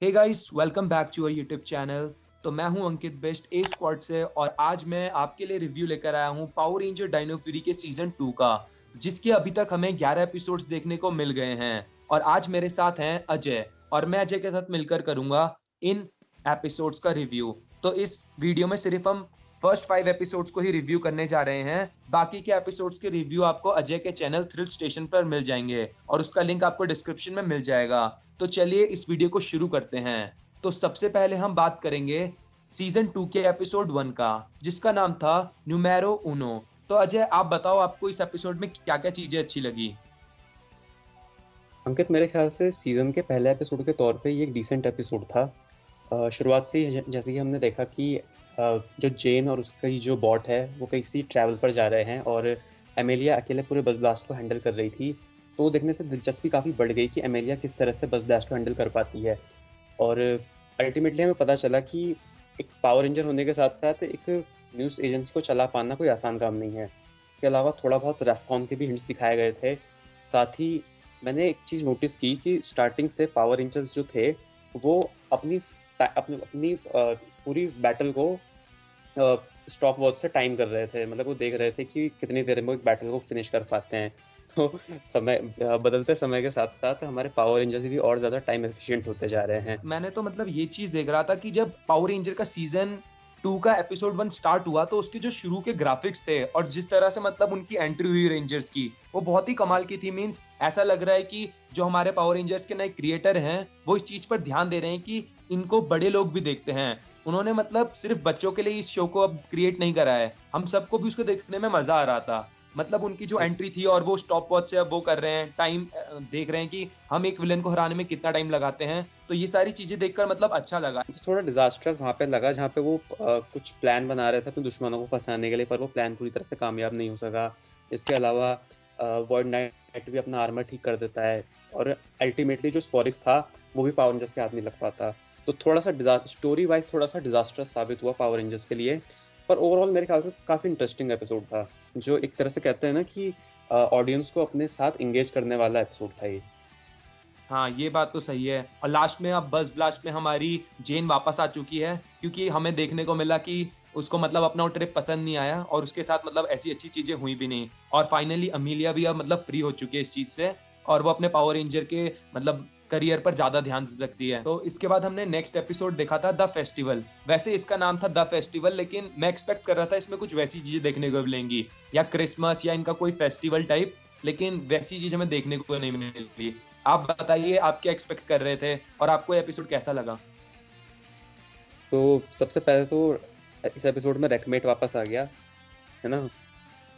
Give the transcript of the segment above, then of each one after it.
Hey guys, welcome back to our YouTube channel. तो मैं हूं अंकित बेस्ट ए स्क्वाड से और आज मैं आपके लिए रिव्यू लेकर आया हूं पावर रेंजर डायनो फ्यूरी के सीजन 2 का, जिसके अभी तक हमें 11 एपिसोड्स देखने को मिल गए हैं। और आज मेरे साथ हैं अजय, और मैं अजय के साथ मिलकर करूंगा इन एपिसोड्स का रिव्यू। तो इस वीडियो में सिर्फ हम फर्स्ट 5 एपिसोड्स को ही रिव्यू करने जा रहे हैं। बाकी के एपिसोड्स के रिव्यू आपको अजय के चैनल थ्रिल स्टेशन पर मिल जाएंगे और उसका लिंक आपको डिस्क्रिप्शन में मिल जाएगा। तो चलिए इस वीडियो को शुरू करते हैं। तो सबसे पहले हम बात करेंगे सीजन 2 के एपिसोड 1 का, जिसका नाम था न्यूमेरो उनो। तो अजय, आप बताओ आपको इस एपिसोड में क्या क्या चीजें अच्छी लगी। अंकित, मेरे ख्याल से सीजन के पहले एपिसोड के तौर पे ये एक डिसेंट एपिसोड था। शुरुआत से ही जैसे कि हमने देखा कि जो जेन और उसकी जो बॉट है वो किसी ट्रैवल पर जा रहे हैं और एमेलिया अकेले पूरे बस ब्लास्ट को हैंडल कर रही थी। तो वो देखने से दिलचस्पी काफ़ी बढ़ गई कि एमेलिया किस तरह से बस ब्लास्ट को हैंडल कर पाती है। और अल्टीमेटली हमें पता चला कि एक पावर रेंजर होने के साथ साथ एक न्यूज़ एजेंसी को चला पाना कोई आसान काम नहीं है। इसके अलावा थोड़ा बहुत रेफकॉन के भी हिंट्स दिखाए गए थे। साथ ही मैंने एक चीज़ नोटिस की कि स्टार्टिंग से पावर रेंजर्स जो थे वो अपनी अपनी अपनी पूरी बैटल को स्टॉप वॉच से टाइम कर रहे थे। मतलब वो देख रहे थे कि कितनी देर में वो एक बैटल को फिनिश कर पाते हैं। तो समय बदलते समय के साथ साथ हमारे पावर रेंजर्स भी और ज़्यादा टाइम एफिशिएंट होते जा रहे हैं। मैंने तो मतलब ये चीज देख रहा था कि जब पावर रेंजर का सीजन 2 का एपिसोड 1 स्टार्ट हुआ तो उसके जो शुरू के ग्राफिक्स थे और जिस तरह से मतलब उनकी एंट्री हुई रेंजर्स की, वो बहुत ही कमाल की थी। मींस ऐसा लग रहा है कि जो हमारे पावर रेंजर्स के नए क्रिएटर हैं वो इस चीज पर ध्यान दे रहे हैं कि इनको बड़े लोग भी देखते हैं। उन्होंने मतलब सिर्फ बच्चों के लिए इस शो को अब क्रिएट नहीं करा है, हम सबको भी उसको देखने में मजा आ रहा था। मतलब उनकी जो एंट्री थी और वो स्टॉप वॉच से अब वो कर रहे हैं, टाइम देख रहे हैं कि हम एक विलन को हराने में कितना टाइम लगाते हैं। तो ये सारी चीजें देखकर मतलब अच्छा लगा। मुझे थोड़ा डिजास्टर्स वहाँ पे लगा जहाँ पे वो कुछ प्लान बना रहे थे अपने दुश्मनों को फंसाने के लिए, पर वो प्लान पूरी तरह से कामयाब नहीं हो सका। इसके अलावा वॉइड नाइट भी अपना आर्मर ठीक कर देता है और अल्टीमेटली जो स्पॉरिक्स था वो भी पावर रेंजर्स के हाथ नहीं लग पाता। तो थोड़ा सा स्टोरी वाइज थोड़ा सा डिजास्टर्स साबित हुआ पावर रेंजर्स के लिए। पर ओवरऑल मेरे ख्याल से काफ़ी इंटरेस्टिंग एपिसोड था, जो एक तरह से कहते हैं ना कि ऑडियंस को अपने साथ इंगेज करने वाला एपिसोड था ये। हाँ, ये बात तो सही है। और लास्ट में अब बस ब्लास्ट में हमारी जेन वापस आ चुकी है, क्योंकि हमें देखने को मिला कि उसको मतलब अपना वो ट्रिप पसंद नहीं आया और उसके साथ मतलब ऐसी अच्छी चीजें हुई भी नहीं। और फाइनली अमीलिया भी अब मतलब फ्री हो चुकी है इस चीज से और वो अपने पावर रेंजर के मतलब करियर पर ज्यादा ध्यान दे सकती है। तो इसके बाद हमने नेक्स्ट एपिसोड देखा था द फेस्टिवल। वैसे इसका नाम था द फेस्टिवल, लेकिन मैं एक्सपेक्ट कर रहा था इसमें कुछ वैसी चीजें देखने को मिलेंगी, या क्रिसमस या इनका कोई फेस्टिवल टाइप, लेकिन वैसी चीज हमें देखने को नहीं मिली। आप बताइए आप क्या एक्सपेक्ट कर रहे थे और आपको एपिसोड कैसा लगा। तो सबसे पहले तो इस एपिसोड में रेकमेट वापस आ गया, है ना।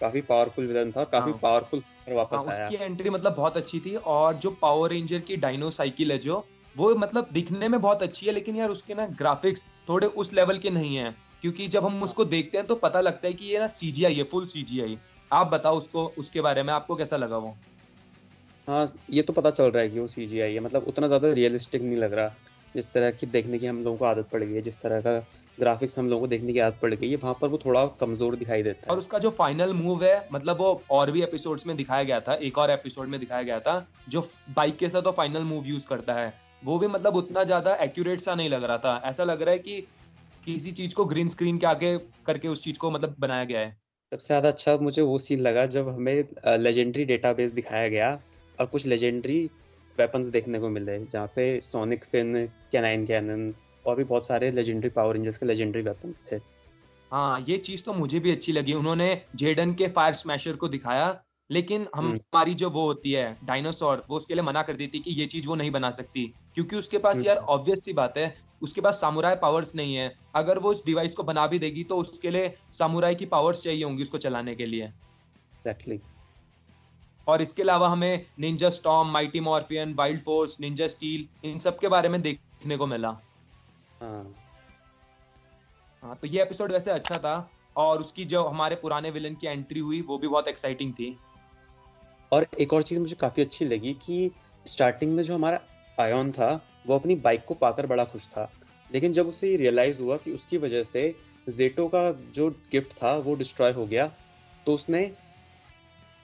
काफी पावरफुल विलन था और काफी हाँ पावरफुल हाँ, वापस आया। उसकी एंट्री मतलब बहुत अच्छी थी। और जो पावर रेंजर की डायनो साइकिल है जो, वो मतलब दिखने में बहुत अच्छी है, लेकिन यार उसके ना ग्राफिक्स थोड़े उस लेवल के नहीं है, क्योंकि जब हम उसको देखते हैं तो पता लगता है कि ये ना सीजीआई है, फुल सीजीआई। आप बताओ उसको, उसके बारे में आपको कैसा लगा वो। हाँ, ये तो पता चल रहा है कि वो सीजीआई है। मतलब उतना ज़्यादा रियलिस्टिक नहीं लग रहा जिस तरह की देखने की हम लोगों को आदत पड़ गई है, जिस तरह का ग्राफिक्स हम लोगों को देखने की आदत पड़ गई है, वहाँ पर वो थोड़ा कमज़ोर दिखाई देता और है। उसका जो फाइनल मूव है, मतलब वो और भी एपिसोड्स में दिखाया गया था, एक और एपिसोड में दिखाया गया था, जो बाइक के साथ वो फाइनल मूव यूज करता है, वो भी मतलब उतना ज्यादा एक्यूरेट सा नहीं लग रहा था। ऐसा लग रहा है कि किसी चीज को ग्रीन स्क्रीन के आगे करके उस चीज को मतलब बनाया गया है। सबसे ज़्यादा अच्छा मुझे वो सीन लगा जब हमें लेजेंडरी डेटाबेस दिखाया गया और कुछ लेजेंडरी वेपन्स देखने को मिले, जहाँ पे सोनिक फिन, कैनाइन कैनन और भी बहुत सारे लेजेंडरी पावर रेंजर्स के लेजेंडरी वेपन्स थे। हाँ, ये चीज तो मुझे भी अच्छी लगी। उन्होंने जेडन के फायर स्मैशर को दिखाया, लेकिन हम्म। हमारी जो वो होती है डायनासोर, वो उसके लिए मना कर दी थी कि ये चीज वो नहीं बना सकती, क्योंकि उसके पास यार हम्म। ऑब्वियस सी बात है, उसके पास सामुराई पावर्स नहीं है। अगर वो इस डिवाइस को बना भी देगी तो उसके लिए सामुराई की पावर्स चाहिए होंगी उसको चलाने के लिए। एग्जैक्टली। और इसके अलावा हमें Ninja Storm, Mighty Morphin, Wild Force, Ninja Steel, इन सब के बारे में देखने को मिला। हाँ। हाँ, तो ये एपिसोड वैसे अच्छा था। और उसकी जो हमारे पुराने विलन की एंट्री हुई वो भी बहुत एक्साइटिंग थी। और एक और चीज़ मुझे काफ़ी अच्छी लगी कि स्टार्टिंग में जो हमारा आयॉन था वो अपनी बाइक को पाकर बड़ा खुश था, लेकिन जब उसे ये रियलाइज़ हुआ कि उसकी वजह से जेटो का जो गिफ्ट था वो डिस्ट्रॉय हो गया, तो उसने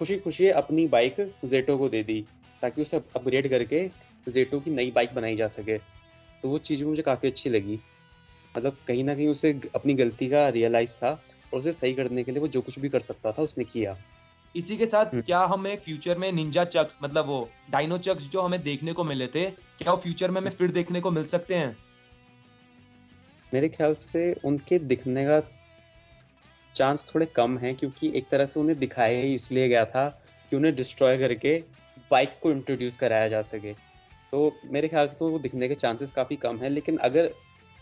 खुशी खुशी अपनी बाइक जेटो को दे दी ताकि उसे अपग्रेड करके जेटो की नई बाइक बनाई जा सके। तो वो चीज़ भी मुझे काफ़ी अच्छी लगी। मतलब कहीं न कहीं उसे अपनी गलती का रियलाइज़ था और उसे सही करने के लिए वो जो कुछ भी कर सकता था उसने किया। इसी के साथ हुँ। क्या हमें फ्यूचर में निंजा चक्स मतलब वो डायनो चक्स जो हमें देखने को मिले थे, क्या वो फ्यूचर में हमें फिर देखने को मिल सकते हैं? मेरे ख़्याल से उनके दिखने का चांस थोड़े कम हैं, क्योंकि एक तरह से उन्हें दिखाया ही इसलिए गया था कि उन्हें डिस्ट्रॉय करके बाइक को इंट्रोड्यूस कराया जा सके। तो मेरे ख़्याल से तो वो दिखने के चांसेस काफ़ी कम हैं, लेकिन अगर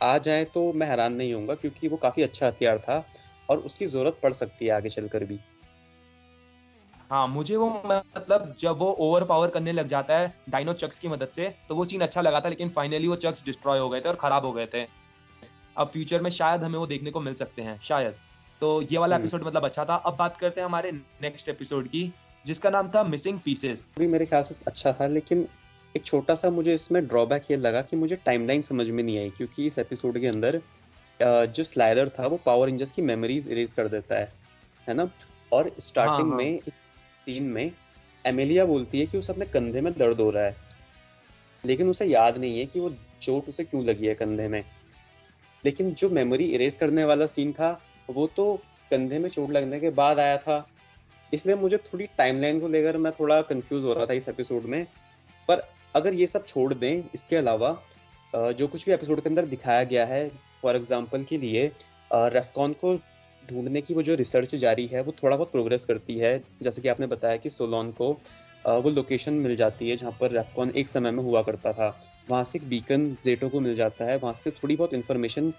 आ जाएँ तो मैं हैरान नहीं होऊँगा, क्योंकि वो काफ़ी अच्छा हथियार था और उसकी ज़रूरत पड़ सकती है आगे चलकर भी। हाँ, मुझे वो मतलब जब वो ओवर पावर करने लग जाता है डायनो चक्स की मदद से, तो वो सीन अच्छा लगा था, लेकिन फाइनली वो चक्स डिस्ट्रॉय हो गए थे और खराब हो गए थे। अब फ्यूचर में शायद हमें वो देखने को मिल सकते हैं, शायद। तो ये वाला हुँ। एपिसोड मतलब अच्छा था। अब बात करते हैं हमारे नेक्स्ट एपिसोड की, जिसका नाम था मिसिंग पीसेस। भी मेरे ख़्याल से अच्छा था, लेकिन एक छोटा-सा मुझे इसमें ड्रॉबैक ये लगा कि मुझे टाइमलाइन समझ में नहीं आई, क्योंकि इस एपिसोड के अंदर जो स्लाइडर था वो पावर रेंजर्स की मेमोरीज़ इरेज़ कर देता है ना? और हाँ, स्टार्टिंग में हाँ। एक सीन में एमेलिया बोलती है कि उसे अपने कंधे में दर्द हो रहा है, लेकिन उसे याद नहीं है कि वो चोट उसे क्यों लगी है कंधे में। लेकिन जो मेमोरी इरेज़ करने वाला सीन था, वो तो कंधे में चोट लगने के बाद आया था। इसलिए मुझे थोड़ी टाइमलाइन को लेकर मैं थोड़ा कन्फ्यूज़ हो रहा था इस एपिसोड में। पर अगर ये सब छोड़ दें, इसके अलावा जो कुछ भी एपिसोड के अंदर दिखाया गया है, फॉर एग्ज़ाम्पल के लिए रेफकॉन को ढूँढने की वो जो रिसर्च जारी है, वो थोड़ा बहुत प्रोग्रेस करती है। जैसे कि आपने बताया कि सोलोन को वो लोकेशन मिल जाती है जहाँ पर रेफकॉन एक समय में हुआ करता था। वहाँ से एक बीकन ज़ेटो को मिल जाता है, वहाँ से थोड़ी बहुत इन्फॉर्मेशन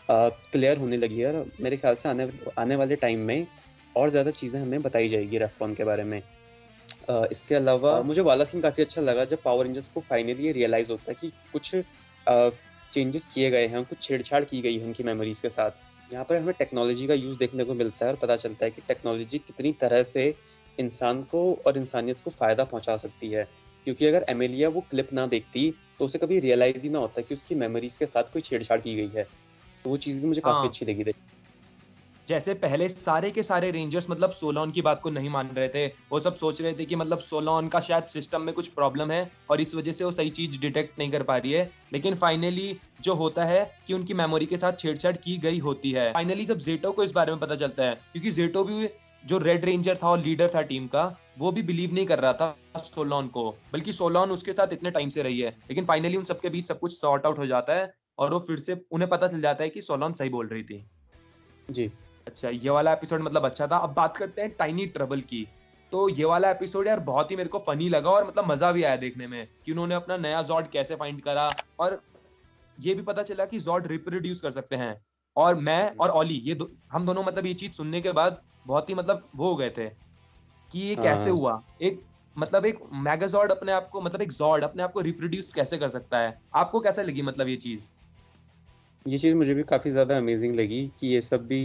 क्लियर होने लगी है और मेरे ख़्याल से आने आने वाले टाइम में और ज़्यादा चीज़ें हमें बताई जाएगी रेफकॉन के बारे में। इसके अलावा मुझे वाला सीन काफ़ी अच्छा लगा जब पावर रेंजर्स को फाइनली ये रियलाइज़ होता है कि कुछ चेंजेस किए गए हैं, कुछ छेड़छाड़ की गई है उनकी मेमोरीज़ के साथ। यहाँ पर हमें टेक्नोलॉजी का यूज़ देखने को मिलता है और पता चलता है कि टेक्नोलॉजी कितनी तरह से इंसान को और इंसानियत को फ़ायदा पहुँचा सकती है। क्योंकि अगर एमेलिया वो क्लिप ना देखती, तो उसे कभी रियलाइज़ ही ना होता कि उसकी मेमोरीज़ के साथ कोई छेड़छाड़ की गई है। तो वो चीज़ भी मुझे काफ़ी हाँ। अच्छी लगी थी। जैसे पहले सारे के सारे रेंजर्स मतलब सोलोन की बात को नहीं मान रहे थे। वो सब सोच रहे थे कि मतलब सोलोन का शायद सिस्टम में कुछ प्रॉब्लम है और इस वजह से वो सही चीज़ डिटेक्ट नहीं कर पा रही है। लेकिन फाइनली जो होता है कि उनकी मेमोरी के साथ छेड़छाड़ की गई होती है। फाइनली जब ज़ेटो को इस बारे में पता चलता है, क्योंकि ज़ेटो भी जो रेड रेंजर था और लीडर था टीम का, वो भी बिलीव नहीं कर रहा था सोलोन को, बल्कि सोलोन उसके साथ इतने टाइम से रही है। लेकिन फाइनली उन सबके बीच सब कुछ सॉर्ट आउट हो जाता है और वो फिर से उन्हें पता चल जाता है कि सोलोन सही बोल रही थी। जी। अच्छा, ये वाला एपिसोड मतलब अच्छा था। अब बात करते हैं टाइनी ट्रबल की। तो ये वाला एपिसोड यार बहुत ही मेरे को फ़नी लगा और मतलब मज़ा भी आया देखने में कि उन्होंने अपना नया ज़ॉर्ड कैसे फाइंड करा और ये भी पता चला कि ज़ॉर्ड रिप्रोड्यूस कर सकते हैं। और मैं हुँ। और ऑली ये दो हम दोनों मतलब ये चीज़ सुनने के बाद बहुत ही मतलब वो हो गए थे कि ये कैसे हाँ, हुआ? एक मतलब एक मेगाज़ॉर्ड अपने आप को मतलब एक ज़ॉर्ड अपने आप को रिप्रोड्यूस कैसे कर सकता है? आपको कैसे लगी मतलब ये चीज़? ये चीज़ मुझे भी काफ़ी ज़्यादा अमेज़िंग लगी कि ये सब भी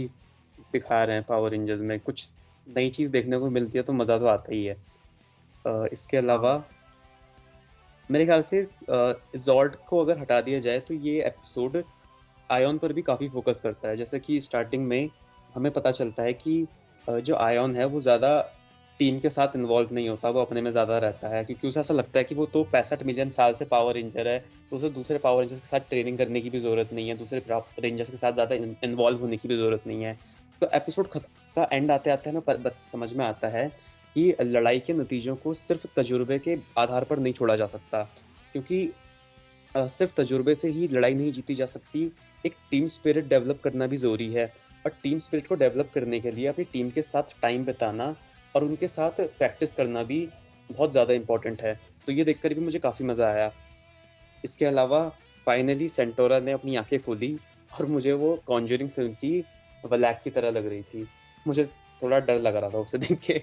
दिखा रहे हैं पावर रेंजर्स में। कुछ नई चीज़ देखने को मिलती है तो मज़ा तो आता ही है। इसके हाँ। अलावा मेरे ख़्याल से ज़ॉर्ड को अगर हटा दिया जाए तो ये एपिसोड आयॉन पर भी काफ़ी फ़ोकस करता है। जैसे कि स्टार्टिंग में हमें पता चलता है कि जो आयॉन है वो ज़्यादा टीम के साथ इन्वॉल्व नहीं होता, वो अपने में ज़्यादा रहता है, क्योंकि उसे ऐसा लगता है कि वो तो 65 मिलियन साल से पावर रेंजर है, तो उसे दूसरे पावर रेंजर्स के साथ ट्रेनिंग करने की भी ज़रूरत नहीं है, दूसरे रेंजर्स के साथ ज़्यादा इन्वॉल्व होने की भी ज़रूरत नहीं है। तो एपिसोड का एंड आते-आते हमें समझ में आता है कि लड़ाई के नतीजों को सिर्फ़ तजुर्बे के आधार पर नहीं छोड़ा जा सकता, क्योंकि सिर्फ तजुर्बे से ही लड़ाई नहीं जीती जा सकती, एक टीम स्पिरिट डेवलप करना भी ज़रूरी है और टीम स्पिरिट को डेवलप करने के लिए अपनी टीम के साथ टाइम बिताना और उनके साथ प्रैक्टिस करना भी बहुत ज़्यादा इम्पोर्टेंट है। तो ये देखकर भी मुझे काफ़ी मज़ा आया। इसके अलावा फाइनली सेंटोरा ने अपनी आँखें खोली और मुझे वो कॉन्जरिंग फ़िल्म की व्लैक की तरह लग रही थी। मुझे थोड़ा डर लग रहा था उसे देख के।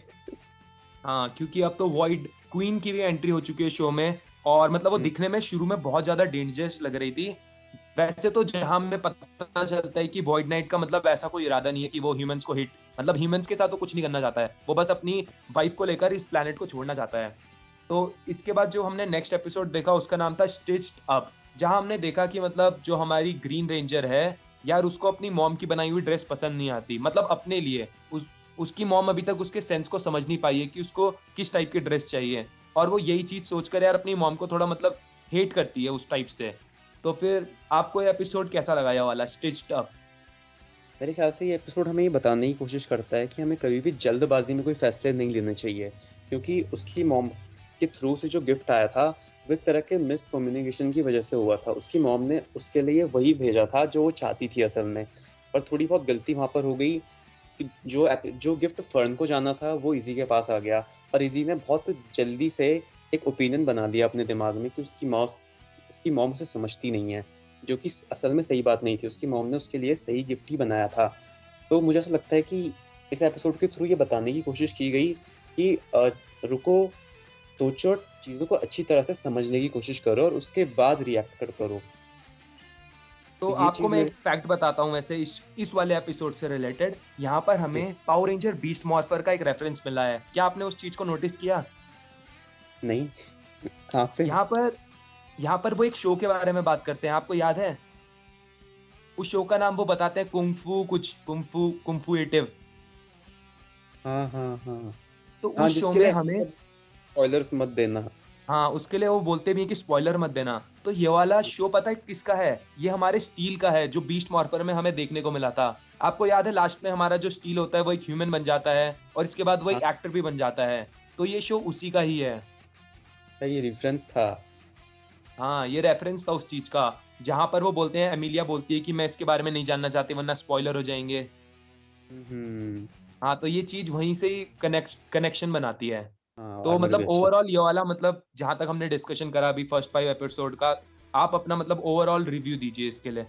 हाँ, क्योंकि अब तो वॉइड क्वीन की भी एंट्री हो चुकी है शो में और मतलब वो हुँ, दिखने में शुरू में बहुत ज़्यादा डेंजरस लग रही थी। वैसे तो जहाँ हमें पता चलता है कि वॉइड नाइट का मतलब ऐसा कोई इरादा नहीं है कि वो ह्यूमन्स को हिट मतलब ह्यूमन्स के साथ वो कुछ नहीं करना चाहता है। वो बस अपनी वाइफ को लेकर इस प्लैनेट को छोड़ना चाहता है। तो इसके बाद जो हमने नेक्स्ट एपिसोड देखा उसका नाम था स्टिच्ड अप, जहाँ हमने देखा कि मतलब जो हमारी ग्रीन रेंजर है, यार उसको अपनी मॉम की बनाई हुई ड्रेस पसंद नहीं आती। मतलब अपने लिए उसकी मॉम अभी तक उसके सेंस को समझ नहीं पाई है कि उसको किस टाइप की ड्रेस चाहिए और वो यही चीज़ सोचकर यार अपनी मॉम को थोड़ा मतलब हेट करती है उस टाइप से। तो फिर आपको ये एपिसोड कैसा लगा, ये वाला स्टिच्ड अप? मेरे ख्याल से ये एपिसोड हमें ये बताने की कोशिश करता है कि हमें कभी भी जल्दबाजी में कोई फैसले नहीं लेने चाहिए, क्योंकि उसकी मॉम के थ्रू से जो गिफ्ट आया था वो एक तरह के मिस कम्युनिकेशन की वजह से हुआ था। उसकी मॉम ने उसके लिए वही भेजा था जो वो चाहती थी असल में, पर थोड़ी बहुत गलती वहाँ पर हो गई कि जो गिफ्ट फर्न को जाना था वो इजी के पास आ गया, और इजी ने बहुत जल्दी से एक ओपिनियन बना लिया अपने दिमाग में कि उसकी मॉम उसे समझती नहीं है, जो कि असल में सही बात नहीं थी। उसकी मॉम ने उसके लिए सही गिफ्ट ही बनाया था। तो मुझे ऐसा लगता है कि इस एपिसोड के थ्रू ये बताने की कोशिश की गई कि रुको, सोचो और चीज़ों को अच्छी तरह से समझने की कोशिश करो और उसके बाद रिएक्ट करो। तो तो ये आपको चीज़ मैं मेरे एक फैक्ट बताता हूँ वैसे इस वाले एपिसोड से रिलेटेड। यहाँ पर जी, हमें पावर रेंजर बीस्ट मॉर्फर का एक रेफरेंस मिला है। क्या आपने उस चीज को नोटिस किया? नहीं, कहाँ पे? यहाँ पर यहाँ पर वो एक शो के बारे में बात करते हैं, आपको याद है? उस शो का नाम वो बताते हैं कुंफू, कुछ कुंफू कुंफूएटिव। हाँ, हाँ, हाँ। तो हाँ, उस शो जिसके में लिए हमें, स्पॉयलर्स मत देना। हाँ, उसके लिए वो बोलते भी हैं कि स्पॉइलर मत देना। तो ये वाला शो पता है किसका है? ये हमारे स्टील का है, जो बीस्ट मॉर्फर में हमें देखने को मिला था। आपको याद है लास्ट में हमारा जो स्टील होता है वो एक ह्यूमन बन जाता है और इसके बाद वो हाँ, एक एक्टर भी बन जाता है। तो ये शो उसी का ही है। ये रेफरेंस था। हाँ, ये रेफरेंस था उस चीज का, जहां पर वो बोलते हैं, एमिलिया बोलती है कि मैं इसके बारे में नहीं जानना चाहती वरना स्पॉइलर हो जाएंगे। हुँ, हाँ, तो ये चीज वहीं से ही कनेक्शन बनाती है। हाँ, तो आर्मर भी मतलब अच्छा था। ओवरऑल ये वाला, मतलब जहां तक हमने डिस्कशन करा अभी फर्स्ट 5 एपिसोड का, आप अपना मतलब ओवरऑल रिव्यू दीजिए इसके लिए।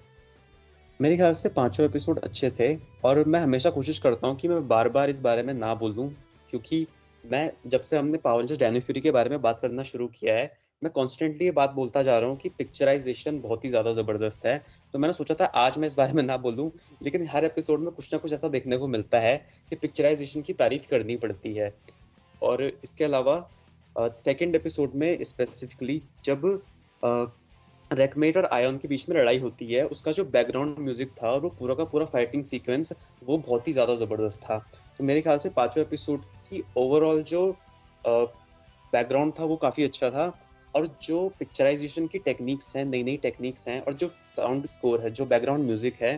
मेरे ख्याल से पाँचों एपिसोड अच्छे थे, और मैं हमेशा कोशिश करता हूँ कि मैं बार-बार इस बारे में ना बोलूँ, क्योंकि मैं जब से हमने पावर रेंजर्स डायनो फ्यूरी के बारे में बात करना शुरू किया है, मैं कॉन्स्टेंटली ये बात बोलता जा रहा हूँ कि पिक्चराइज़ेशन बहुत ही ज़्यादा ज़बरदस्त है। तो मैंने सोचा था आज मैं इस बारे में ना बोलूँ, लेकिन हर एपिसोड में कुछ ना कुछ ऐसा देखने को मिलता है कि पिक्चराइज़ेशन की तारीफ़ करनी पड़ती है। और इसके अलावा सेकंड एपिसोड में स्पेसिफिकली जब अ, रेकमेट और आयन के बीच में लड़ाई होती है, उसका जो बैकग्राउंड म्यूजिक था और वो पूरा का पूरा फाइटिंग सीक्वेंस, वो बहुत ही ज़्यादा ज़बरदस्त था। तो मेरे ख्याल से पाँचों एपिसोड की ओवरऑल जो बैकग्राउंड था वो काफ़ी अच्छा था, और जो पिक्चराइज़ेशन की टेक्नीक्स हैं, नई-नई टेक्नीक्स हैं, और जो साउंड स्कोर है, जो बैकग्राउंड म्यूजिक है,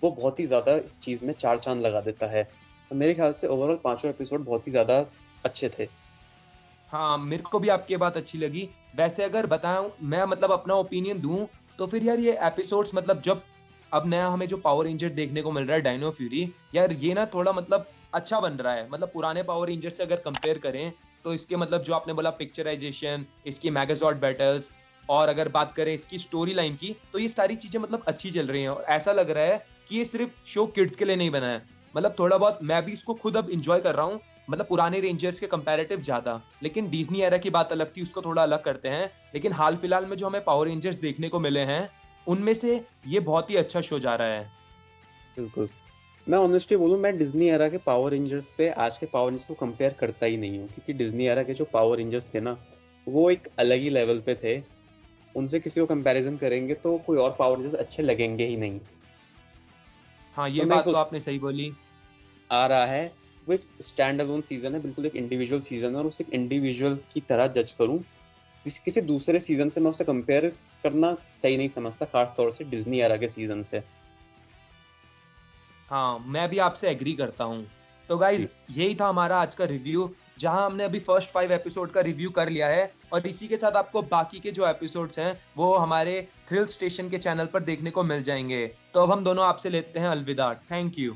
वो बहुत ही ज़्यादा इस चीज़ में चार चाँद लगा देता है। तो मेरे ख्याल से ओवरऑल पाँचों एपिसोड बहुत ही ज़्यादा अच्छे थे। हाँ, मेरे को भी आपकी ये बात अच्छी लगी। वैसे अगर बताऊँ मैं, मतलब अपना ओपिनियन दूँ, तो फिर यार ये एपिसोड्स, मतलब जब अब नया हमें जो पावर रेंजर देखने को मिल रहा है डायनो फ्यूरी, यार ये ना थोड़ा मतलब अच्छा बन रहा है। मतलब पुराने पावर रेंजर से अगर कंपेयर करें, तो इसके मतलब जो आपने बोला पिक्चराइजेशन, इसकी मेगाज़ॉर्ड बैटल्स, और अगर बात करें इसकी स्टोरी लाइन की, तो ये सारी चीज़ें मतलब अच्छी चल रही हैं और ऐसा लग रहा है कि ये सिर्फ़ शो किड्स के लिए नहीं बना है। मतलब थोड़ा बहुत मैं भी इसको खुद अब एन्जॉय कर रहा हूँ, मतलब पुराने रेंजर्स के कंपैरेटिव ज़्यादा। लेकिन डिज्नी एरा की बात अलग थी, उसको थोड़ा अलग करते हैं। लेकिन हाल-फिलहाल में जो हमें पावर रेंजर्स देखने को मिले हैं, उनमें से ये बहुत ही अच्छा शो जा रहा है। बिल्कुल। मैं ऑनेस्टली बोलूँ, मैं डिज़्नी एरा के पावर रेंजर्स से आज के पावर रेंजर्स को कंपेयर करता ही नहीं हूँ, क्योंकि डिज़्नी एरा के जो पावर रेंजर्स थे ना, वो एक अलग ही लेवल पे थे। उनसे किसी को कंपैरिज़न करेंगे तो कोई और पावर रेंजर्स अच्छे लगेंगे ही नहीं। हाँ, तो ये मैं बात तो सोच आपने सही बोली। आ रहा है, वो एक स्टैंड अलोन सीज़न है, बिल्कुल एक इंडिविजुअल सीज़न है, और उसे एक इंडिविजुअल की तरह जज करूँ, किसी दूसरे सीज़न से मैं उसे कंपेयर करना सही नहीं समझता, ख़ास तौर से डिज़्नी एरा के सीज़न से। हाँ, मैं भी आपसे एग्री करता हूँ। तो गाइज़ जी। यही था हमारा आज का रिव्यू, जहाँ हमने अभी फर्स्ट 5 एपिसोड का रिव्यू कर लिया है और इसी के साथ आपको बाकी के जो एपिसोड्स हैं, वो हमारे थ्रिल स्टेशन के चैनल पर देखने को मिल जाएँगे। तो अब हम दोनों आपसे लेते हैं अलविदा। Thank you.